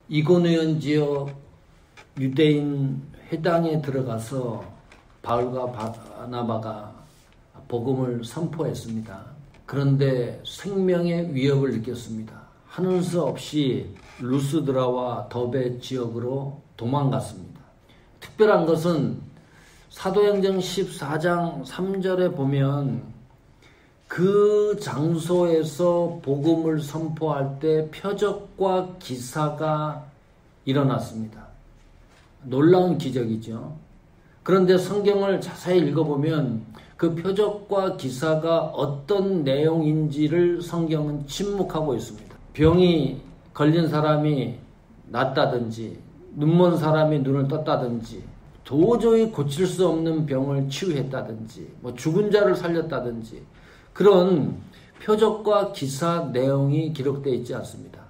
이고니온 지역 유대인 회당에 들어가서 바울과 바나바가 복음을 선포했습니다. 그런데 생명의 위협을 느꼈습니다. 하는 수 없이 루스드라와 더베 지역으로 도망갔습니다. 특별한 것은 사도행전 14장 3절에 보면 그 장소에서 복음을 선포할 때 표적과 기사가 일어났습니다. 놀라운 기적이죠. 그런데 성경을 자세히 읽어보면 그 표적과 기사가 어떤 내용인지를 성경은 침묵하고 있습니다. 병이 걸린 사람이 낫다든지 눈먼 사람이 눈을 떴다든지 도저히 고칠 수 없는 병을 치유했다든지 죽은 자를 살렸다든지 그런 표적과 기사 내용이 기록되어 있지 않습니다.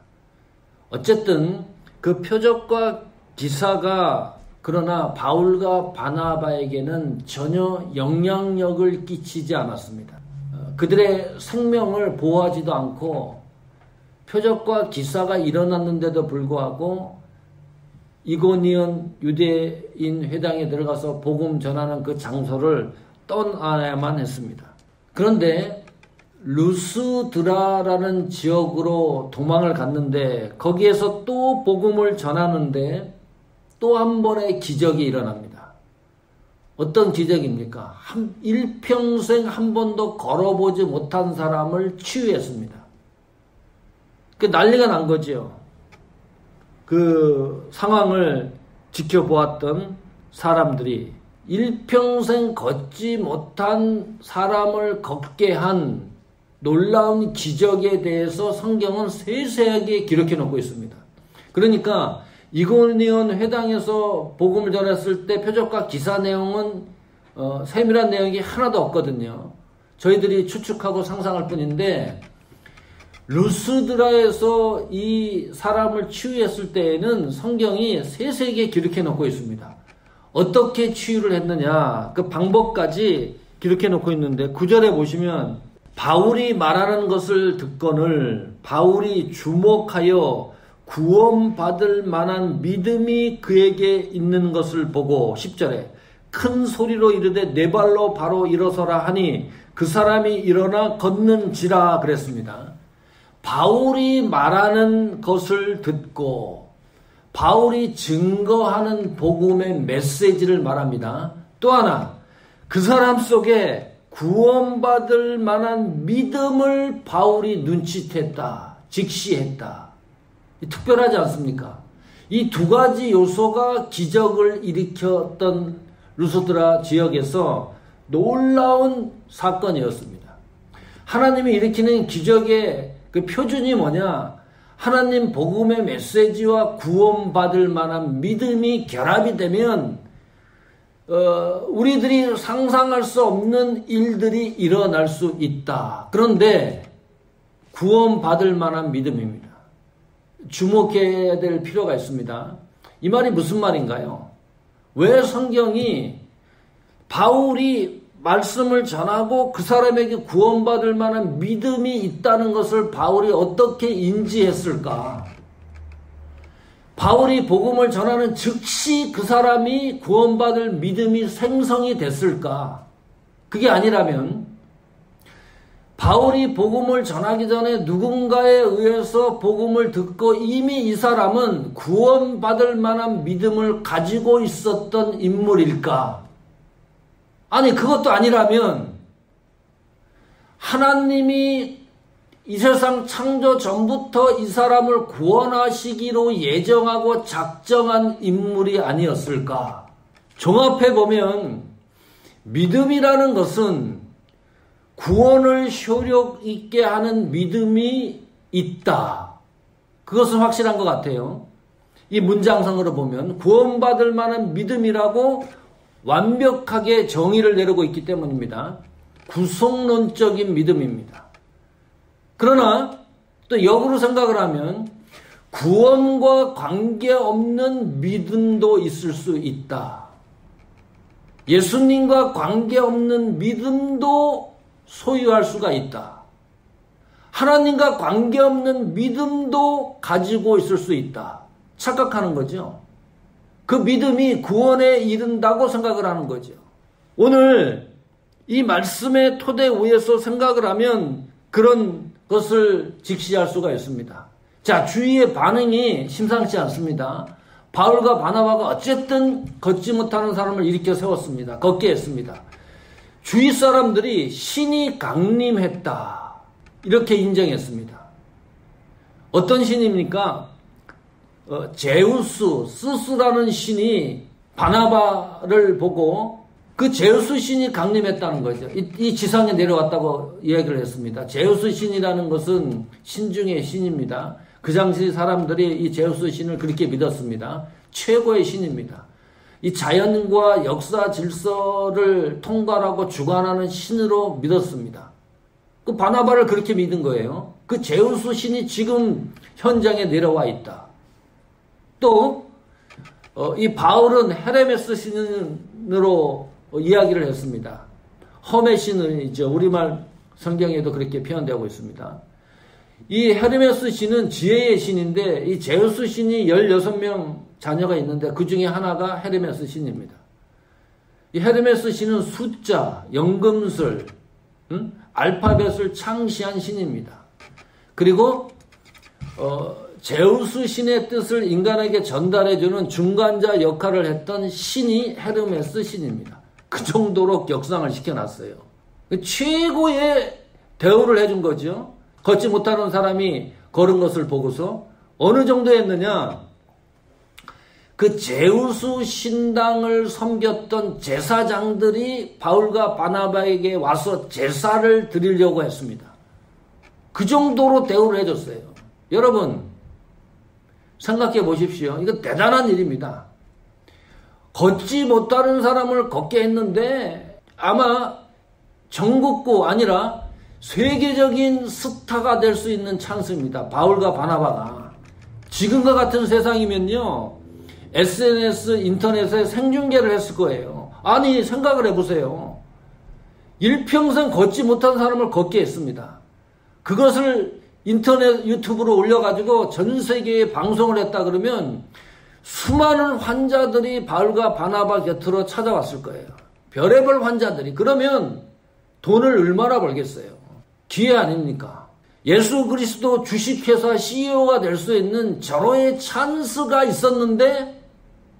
어쨌든 그 표적과 기사가 그러나 바울과 바나바에게는 전혀 영향력을 끼치지 않았습니다. 그들의 생명을 보호하지도 않고 표적과 기사가 일어났는데도 불구하고 이고니온 유대인 회당에 들어가서 복음 전하는 그 장소를 떠나야만 했습니다. 그런데 루스드라라는 지역으로 도망을 갔는데 거기에서 또 복음을 전하는데 또 한 번의 기적이 일어납니다. 어떤 기적입니까? 일평생 한 번도 걸어보지 못한 사람을 치유했습니다. 그 난리가 난 거죠. 그 상황을 지켜보았던 사람들이 일평생 걷지 못한 사람을 걷게 한 놀라운 기적에 대해서 성경은 세세하게 기록해 놓고 있습니다. 그러니까 이고니온 회당에서 복음을 전했을 때 표적과 기사 내용은 세밀한 내용이 하나도 없거든요. 저희들이 추측하고 상상할 뿐인데 루스드라에서 이 사람을 치유했을 때에는 성경이 세세하게 기록해 놓고 있습니다. 어떻게 치유를 했느냐 그 방법까지 기록해 놓고 있는데 9절에 보시면 바울이 말하는 것을 듣거늘 바울이 주목하여 구원받을 만한 믿음이 그에게 있는 것을 보고 10절에 큰 소리로 이르되 네 발로 바로 일어서라 하니 그 사람이 일어나 걷는지라 그랬습니다. 바울이 말하는 것을 듣고 바울이 증거하는 복음의 메시지를 말합니다. 또 하나 그 사람 속에 구원받을 만한 믿음을 바울이 눈치챘다. 직시했다. 특별하지 않습니까? 이 두 가지 요소가 기적을 일으켰던 루스드라 지역에서 놀라운 사건이었습니다. 하나님이 일으키는 기적의 그 표준이 뭐냐? 하나님 복음의 메시지와 구원받을 만한 믿음이 결합이 되면 우리들이 상상할 수 없는 일들이 일어날 수 있다. 그런데 구원받을 만한 믿음입니다. 주목해야 될 필요가 있습니다. 이 말이 무슨 말인가요? 왜 성경이 바울이 말씀을 전하고 그 사람에게 구원받을 만한 믿음이 있다는 것을 바울이 어떻게 인지했을까? 바울이 복음을 전하는 즉시 그 사람이 구원받을 믿음이 생성이 됐을까? 그게 아니라면 바울이 복음을 전하기 전에 누군가에 의해서 복음을 듣고 이미 이 사람은 구원받을 만한 믿음을 가지고 있었던 인물일까? 아니 그것도 아니라면 하나님이 이 세상 창조 전부터 이 사람을 구원하시기로 예정하고 작정한 인물이 아니었을까? 종합해보면 믿음이라는 것은 구원을 효력 있게 하는 믿음이 있다. 그것은 확실한 것 같아요. 이 문장성으로 보면 구원받을 만한 믿음이라고 완벽하게 정의를 내리고 있기 때문입니다. 구속론적인 믿음입니다. 그러나 또 역으로 생각을 하면 구원과 관계없는 믿음도 있을 수 있다. 예수님과 관계없는 믿음도 소유할 수가 있다. 하나님과 관계없는 믿음도 가지고 있을 수 있다. 착각하는 거죠. 그 믿음이 구원에 이른다고 생각을 하는 거죠. 오늘 이 말씀의 토대 위에서 생각을 하면 그런 것을 직시할 수가 있습니다. 자, 주위의 반응이 심상치 않습니다. 바울과 바나바가 어쨌든 걷지 못하는 사람을 일으켜 세웠습니다. 걷게 했습니다. 주위 사람들이 신이 강림했다, 이렇게 인정했습니다. 어떤 신입니까? 제우스, 스스라는 신이 바나바를 보고 그 제우스 신이 강림했다는 거죠. 이 지상에 내려왔다고 이야기를 했습니다. 제우스 신이라는 것은 신 중의 신입니다. 그 당시 사람들이 이 제우스 신을 그렇게 믿었습니다. 최고의 신입니다. 이 자연과 역사 질서를 통괄하고 주관하는 신으로 믿었습니다. 그 바나바를 그렇게 믿은 거예요. 그 제우스 신이 지금 현장에 내려와 있다. 또 이 바울은 헤르메스 신으로 이야기를 했습니다. 험의 신이죠. 우리말 성경에도 그렇게 표현되고 있습니다. 이 헤르메스 신은 지혜의 신인데 이 제우스 신이 16명 자녀가 있는데 그 중에 하나가 헤르메스 신입니다. 이 헤르메스 신은 숫자, 연금술, 알파벳을 창시한 신입니다. 그리고 제우스 신의 뜻을 인간에게 전달해주는 중간자 역할을 했던 신이 헤르메스 신입니다. 그 정도로 격상을 시켜놨어요. 최고의 대우를 해준 거죠. 걷지 못하는 사람이 걸은 것을 보고서 어느 정도 했느냐, 그 제우스 신당을 섬겼던 제사장들이 바울과 바나바에게 와서 제사를 드리려고 했습니다. 그 정도로 대우를 해줬어요. 여러분 생각해 보십시오. 이거 대단한 일입니다. 걷지 못하는 사람을 걷게 했는데 아마 전국구 아니라 세계적인 스타가 될 수 있는 찬스입니다. 바울과 바나바가. 지금과 같은 세상이면요, SNS, 인터넷에 생중계를 했을 거예요. 아니, 생각을 해보세요. 일평생 걷지 못한 사람을 걷게 했습니다. 그것을 인터넷 유튜브로 올려가지고 전 세계에 방송을 했다 그러면 수많은 환자들이 바울과 바나바 곁으로 찾아왔을 거예요. 별의별 환자들이. 그러면 돈을 얼마나 벌겠어요? 기회 아닙니까? 예수 그리스도 주식회사 CEO가 될 수 있는 절호의 찬스가 있었는데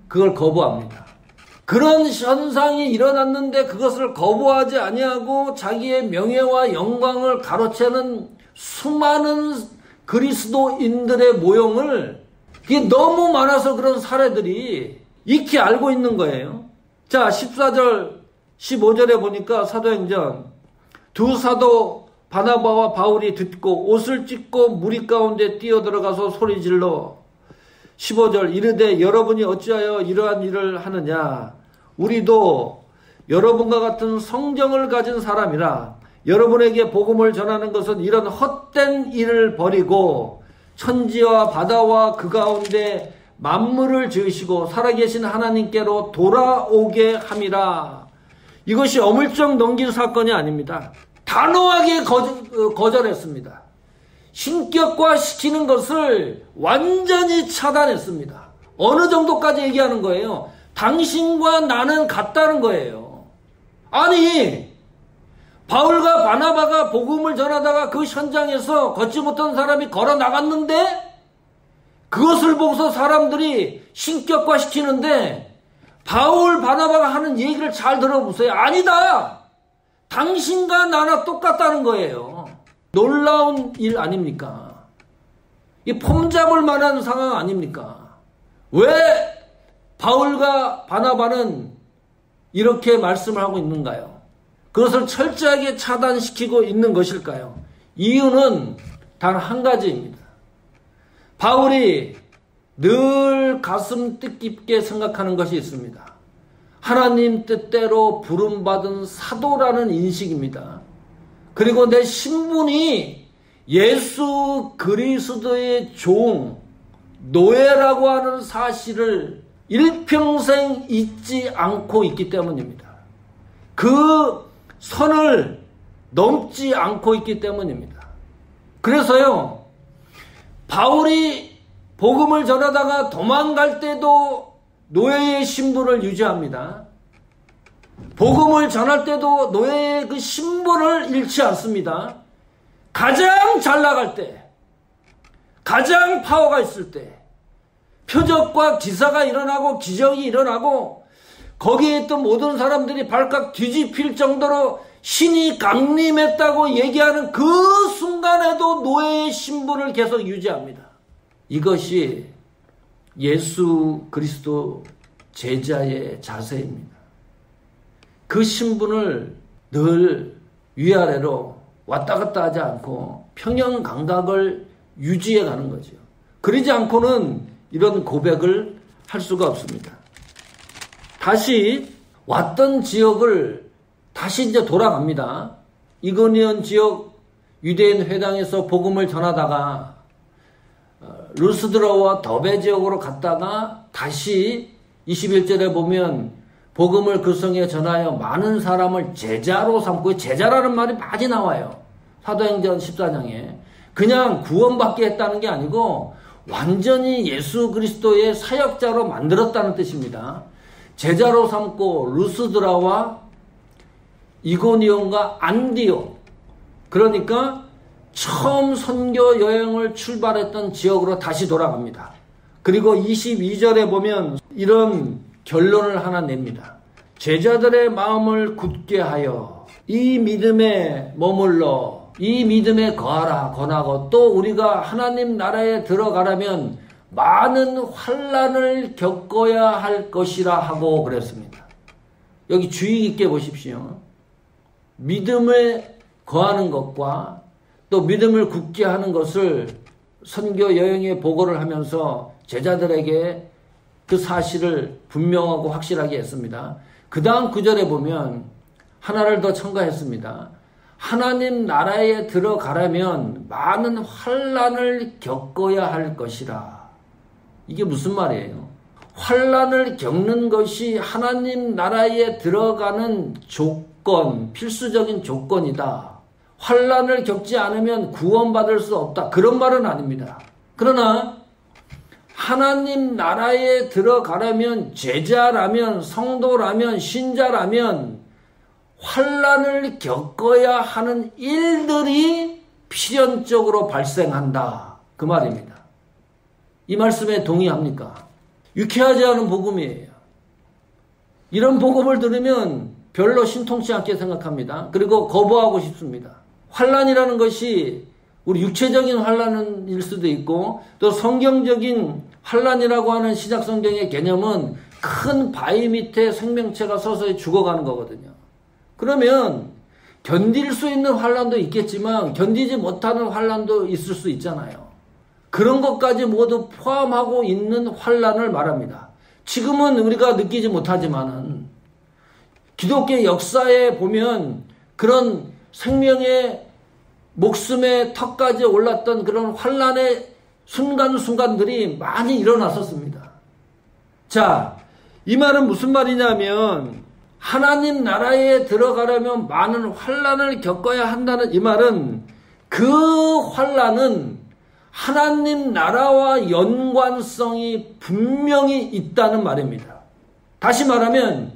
그걸 거부합니다. 그런 현상이 일어났는데 그것을 거부하지 아니하고 자기의 명예와 영광을 가로채는 수많은 그리스도인들의 모형을, 이게 너무 많아서 그런 사례들이 익히 알고 있는 거예요. 자, 14절 15절에 보니까 사도행전, 두 사도 바나바와 바울이 듣고 옷을 찢고 무리 가운데 뛰어들어가서 소리질러 15절 이르되 여러분이 어찌하여 이러한 일을 하느냐, 우리도 여러분과 같은 성정을 가진 사람이라 여러분에게 복음을 전하는 것은 이런 헛된 일을 버리고 천지와 바다와 그 가운데 만물을 지으시고 살아계신 하나님께로 돌아오게 함이라. 이것이 어물쩍 넘긴 사건이 아닙니다. 단호하게 거절했습니다. 신격화 시키는 것을 완전히 차단했습니다. 어느 정도까지 얘기하는 거예요? 당신과 나는 같다는 거예요. 아니, 바울과 바나바가 복음을 전하다가 그 현장에서 걷지 못한 사람이 걸어 나갔는데 그것을 보고서 사람들이 신격화 시키는데 바울, 바나바가 하는 얘기를 잘 들어보세요. 아니다! 당신과 나나 똑같다는 거예요. 놀라운 일 아닙니까? 이 폼잡을 만한 상황 아닙니까? 왜 바울과 바나바는 이렇게 말씀을 하고 있는가요? 그것을 철저하게 차단시키고 있는 것일까요? 이유는 단 한 가지입니다. 바울이 늘 가슴 뜻깊게 생각하는 것이 있습니다. 하나님 뜻대로 부름받은 사도라는 인식입니다. 그리고 내 신분이 예수 그리스도의 종, 노예라고 하는 사실을 일평생 잊지 않고 있기 때문입니다. 그 선을 넘지 않고 있기 때문입니다. 그래서요, 바울이 복음을 전하다가 도망갈 때도 노예의 신분을 유지합니다. 복음을 전할 때도 노예의 그 신분을 잃지 않습니다. 가장 잘 나갈 때, 가장 파워가 있을 때, 표적과 기사가 일어나고 기적이 일어나고 거기에 있던 모든 사람들이 발칵 뒤집힐 정도로 신이 강림했다고 얘기하는 그 순간에도 노예의 신분을 계속 유지합니다. 이것이 예수 그리스도 제자의 자세입니다. 그 신분을 늘 위아래로 왔다 갔다 하지 않고 평형 감각을 유지해 가는 거죠. 그러지 않고는 이런 고백을 할 수가 없습니다. 다시 왔던 지역을 다시 이제 돌아갑니다. 이고니온 지역 유대인 회당에서 복음을 전하다가 루스드라와 더베 지역으로 갔다가 다시 21절에 보면 복음을 그 성에 전하여 많은 사람을 제자로 삼고, 제자라는 말이 많이 나와요. 사도행전 14장에. 그냥 구원받게 했다는 게 아니고 완전히 예수 그리스도의 사역자로 만들었다는 뜻입니다. 제자로 삼고 루스드라와 이고니온과 안디옥, 그러니까 처음 선교 여행을 출발했던 지역으로 다시 돌아갑니다. 그리고 22절에 보면 이런 결론을 하나 냅니다. 제자들의 마음을 굳게 하여 이 믿음에 머물러 이 믿음에 거하라 권하고, 또 우리가 하나님 나라에 들어가려면 많은 환난을 겪어야 할 것이라 하고 그랬습니다. 여기 주의 깊게 보십시오. 믿음에 거하는 것과 또 믿음을 굳게 하는 것을 선교 여행에 보고를 하면서 제자들에게 그 사실을 분명하고 확실하게 했습니다. 그 다음 구절에 보면 하나를 더 첨가했습니다. 하나님 나라에 들어가려면 많은 환난을 겪어야 할 것이라. 이게 무슨 말이에요? 환난을 겪는 것이 하나님 나라에 들어가는 조건, 필수적인 조건이다. 환난을 겪지 않으면 구원받을 수 없다. 그런 말은 아닙니다. 그러나 하나님 나라에 들어가려면, 제자라면, 성도라면, 신자라면 환난을 겪어야 하는 일들이 필연적으로 발생한다. 그 말입니다. 이 말씀에 동의합니까? 유쾌하지 않은 복음이에요. 이런 복음을 들으면 별로 신통치 않게 생각합니다. 그리고 거부하고 싶습니다. 환난이라는 것이 우리 육체적인 환난일 수도 있고, 또 성경적인 환난이라고 하는 신약 성경의 개념은 큰 바위 밑에 생명체가 서서히 죽어가는 거거든요. 그러면 견딜 수 있는 환난도 있겠지만 견디지 못하는 환난도 있을 수 있잖아요. 그런 것까지 모두 포함하고 있는 환난을 말합니다. 지금은 우리가 느끼지 못하지만은 기독교 역사에 보면 그런 생명의 목숨의 턱까지 올랐던 그런 환난의 순간순간들이 많이 일어났었습니다. 자, 이 말은 무슨 말이냐면 하나님 나라에 들어가려면 많은 환난을 겪어야 한다는 이 말은, 그 환난은 하나님 나라와 연관성이 분명히 있다는 말입니다. 다시 말하면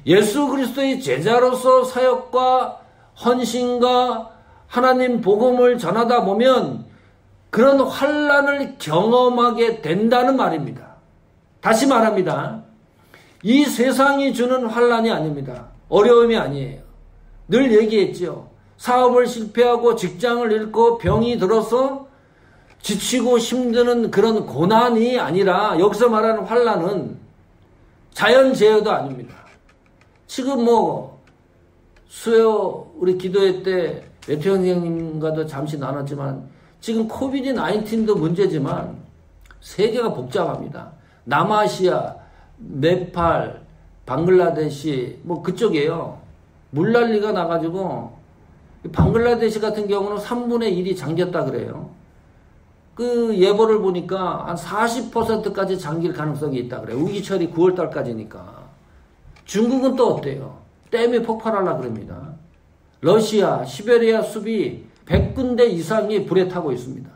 예수 그리스도의 제자로서 사역과 헌신과 하나님 복음을 전하다 보면 그런 환난을 경험하게 된다는 말입니다. 다시 말합니다. 이 세상이 주는 환난이 아닙니다. 어려움이 아니에요. 늘 얘기했죠. 사업을 실패하고 직장을 잃고 병이 들어서 지치고 힘드는 그런 고난이 아니라, 여기서 말하는 환난은 자연재해도 아닙니다. 지금 수요 우리 기도회 때 매튜 선생님과도 잠시 나눴지만 지금 코비드-19도 문제지만 세계가 복잡합니다. 남아시아, 네팔, 방글라데시 그쪽이에요. 물난리가 나가지고 방글라데시 같은 경우는 3분의 1이 잠겼다 그래요. 그 예보를 보니까 한 40%까지 잠길 가능성이 있다 그래요. 우기철이 9월달까지니까. 중국은 또 어때요? 댐이 폭발하려고 그럽니다. 러시아, 시베리아 숲이 100군데 이상이 불에 타고 있습니다.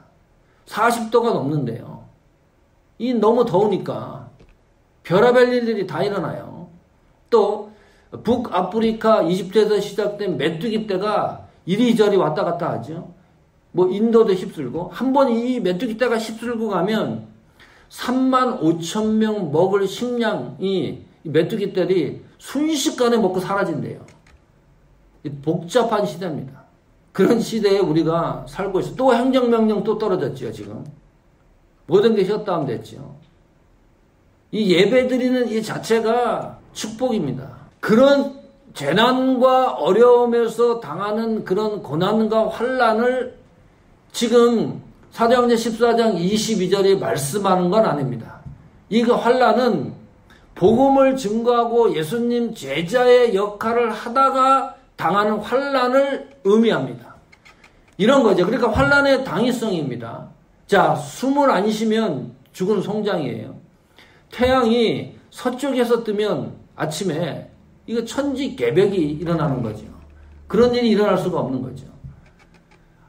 40도가 넘는데요. 이 너무 더우니까 별의별 일들이 다 일어나요. 또 북아프리카 이집트에서 시작된 메뚜기 떼가 이리저리 왔다 갔다 하죠. 뭐 인도도 휩쓸고 한 번 이 메뚜기 떼가 휩쓸고 가면 3만 5천 명 먹을 식량이 메뚜기 떼들이 순식간에 먹고 사라진대요. 복잡한 시대입니다. 그런 시대에 우리가 살고 있어. 또 행정명령 또 떨어졌죠, 지금. 모든 게 셧다운 됐죠. 이 예배 드리는 이 자체가 축복입니다. 그런 재난과 어려움에서 당하는 그런 고난과 환난을 지금 사도행전 14장 22절에 말씀하는 건 아닙니다. 이 환난은 복음을 증거하고 예수님 제자의 역할을 하다가 당하는 환난을 의미합니다. 이런 거죠. 그러니까 환난의 당위성입니다. 자, 숨을 안 쉬면 죽은 송장이에요. 태양이 서쪽에서 뜨면 아침에 이거 천지개벽이 일어나는 거죠. 그런 일이 일어날 수가 없는 거죠.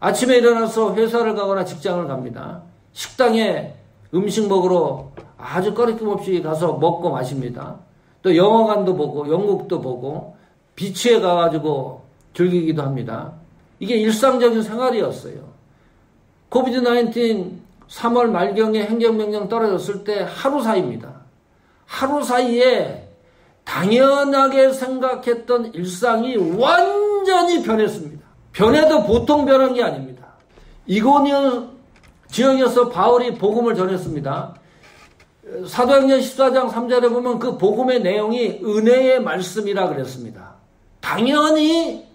아침에 일어나서 회사를 가거나 직장을 갑니다. 식당에 음식 먹으러 아주 꺼리낌 없이 가서 먹고 마십니다. 또 영화관도 보고 연극도 보고 비치에 가가지고 즐기기도 합니다. 이게 일상적인 생활이었어요. 코비드-19 3월 말경에 행정명령 떨어졌을 때 하루 사이입니다. 하루 사이에 당연하게 생각했던 일상이 완전히 변했습니다. 변해도 보통 변한 게 아닙니다. 이고니온 지역에서 바울이 복음을 전했습니다. 사도행전 14장 3절에 보면 그 복음의 내용이 은혜의 말씀이라 그랬습니다. 당연히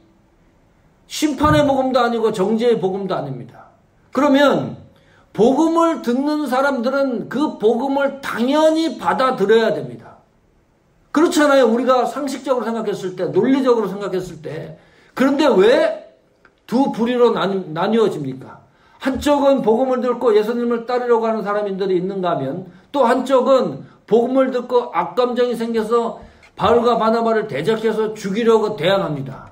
심판의 복음도 아니고 정죄의 복음도 아닙니다. 그러면 복음을 듣는 사람들은 그 복음을 당연히 받아들여야 됩니다. 그렇잖아요. 우리가 상식적으로 생각했을 때, 논리적으로 생각했을 때. 그런데 왜 두 부류로 나뉘어집니까? 한쪽은 복음을 듣고 예수님을 따르려고 하는 사람들이 있는가 하면 또 한쪽은 복음을 듣고 악감정이 생겨서 바울과 바나바를 대적해서 죽이려고 대항합니다.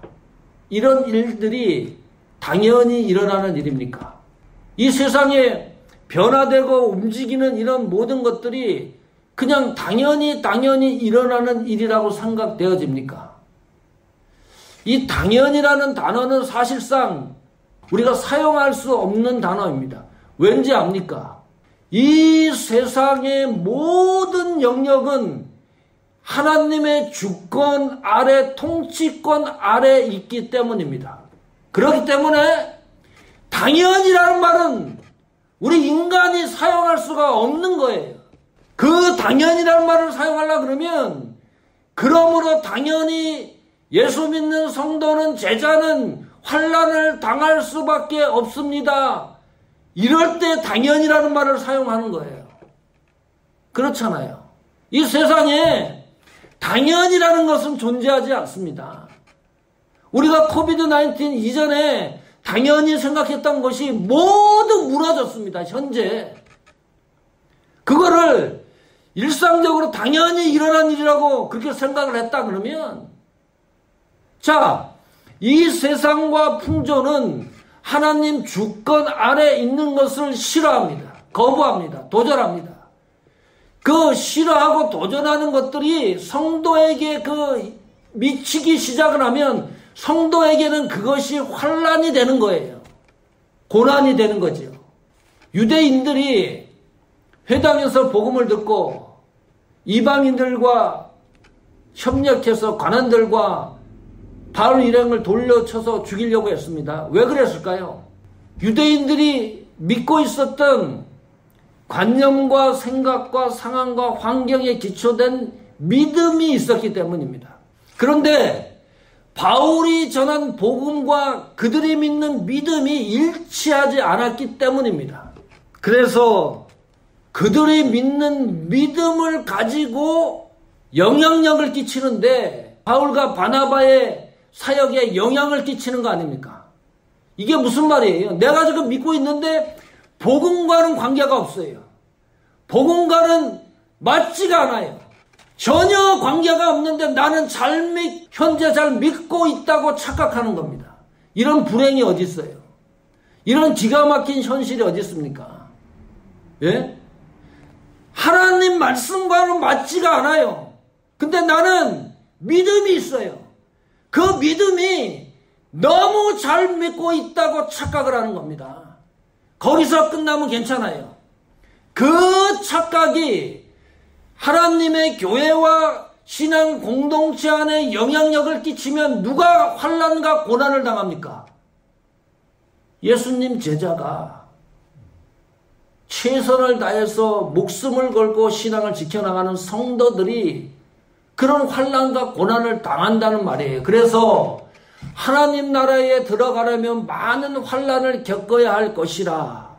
이런 일들이 당연히 일어나는 일입니까? 이 세상에 변화되고 움직이는 이런 모든 것들이 그냥 당연히 일어나는 일이라고 생각되어집니까? 이 당연이라는 단어는 사실상 우리가 사용할 수 없는 단어입니다. 왠지 압니까? 이 세상의 모든 영역은 하나님의 주권 아래, 통치권 아래 있기 때문입니다. 그렇기 때문에 당연이라는 말은 우리 인간이 사용할 수가 없는 거예요. 그 당연이라는 말을 사용하려고 그러면 그러므로 당연히 예수 믿는 성도는 제자는 환난을 당할 수밖에 없습니다. 이럴 때 당연이라는 말을 사용하는 거예요. 그렇잖아요. 이 세상에 당연이라는 것은 존재하지 않습니다. 우리가 코비드-19 이전에 당연히 생각했던 것이 모두 무너졌습니다. 현재. 그거를 일상적으로 당연히 일어난 일이라고 그렇게 생각을 했다 그러면 자, 이 세상과 풍조는 하나님 주권 아래 있는 것을 싫어합니다. 거부합니다. 도전합니다. 그 싫어하고 도전하는 것들이 성도에게 미치기 시작을 하면 성도에게는 그것이 환난이 되는 거예요. 고난이 되는 거죠. 유대인들이 회당에서 복음을 듣고 이방인들과 협력해서 관원들과 바울 일행을 돌려쳐서 죽이려고 했습니다. 왜 그랬을까요? 유대인들이 믿고 있었던 관념과 생각과 상황과 환경에 기초된 믿음이 있었기 때문입니다. 그런데 바울이 전한 복음과 그들이 믿는 믿음이 일치하지 않았기 때문입니다. 그래서 그들이 믿는 믿음을 가지고 영향력을 끼치는데 바울과 바나바의 사역에 영향을 끼치는 거 아닙니까? 이게 무슨 말이에요? 내가 지금 믿고 있는데 복음과는 관계가 없어요. 복음과는 맞지가 않아요. 전혀 관계가 없는데 나는 현재 잘 믿고 있다고 착각하는 겁니다. 이런 불행이 어디 있어요? 이런 기가 막힌 현실이 어디 있습니까? 예? 하나님 말씀과는 맞지가 않아요. 근데 나는 믿음이 있어요. 그 믿음이 너무 잘 믿고 있다고 착각을 하는 겁니다. 거기서 끝나면 괜찮아요. 그 착각이 하나님의 교회와 신앙 공동체 안에 영향력을 끼치면 누가 환난과 고난을 당합니까? 예수님 제자가 최선을 다해서 목숨을 걸고 신앙을 지켜나가는 성도들이 그런 환난과 고난을 당한다는 말이에요. 그래서 하나님 나라에 들어가려면 많은 환난을 겪어야 할 것이라.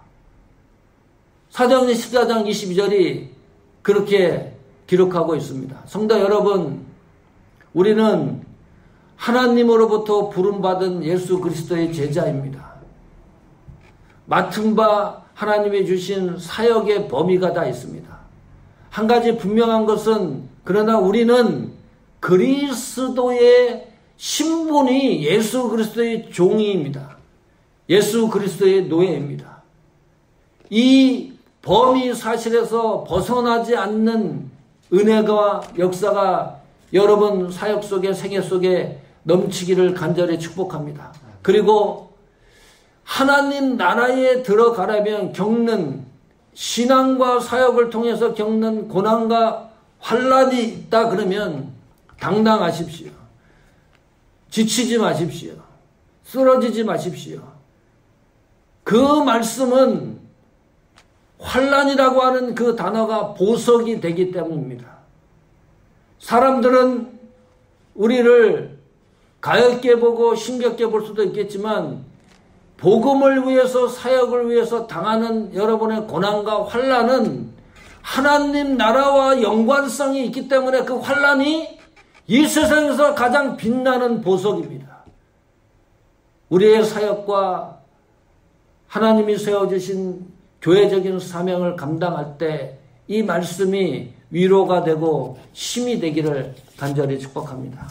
사도행전 14장 22절이 그렇게 기록하고 있습니다. 성도 여러분, 우리는 하나님으로부터 부름받은 예수 그리스도의 제자입니다. 맡은 바 하나님이 주신 사역의 범위가 다 있습니다. 한 가지 분명한 것은 그러나 우리는 그리스도의 신분이 예수 그리스도의 종이입니다. 예수 그리스도의 노예입니다. 이 범위 사실에서 벗어나지 않는 은혜가 역사가 여러분 사역 속에 생애 속에 넘치기를 간절히 축복합니다. 그리고 하나님 나라에 들어가려면 겪는 신앙과 사역을 통해서 겪는 고난과 환난이 있다 그러면 당당하십시오. 지치지 마십시오. 쓰러지지 마십시오. 그 말씀은 환난이라고 하는 그 단어가 보석이 되기 때문입니다. 사람들은 우리를 가엾게 보고 힘겹게 볼 수도 있겠지만 복음을 위해서 사역을 위해서 당하는 여러분의 고난과 환난은 하나님 나라와 연관성이 있기 때문에 그 환난이 이 세상에서 가장 빛나는 보석입니다. 우리의 사역과 하나님이 세워주신 교회적인 사명을 감당할 때 이 말씀이 위로가 되고 힘이 되기를 간절히 축복합니다.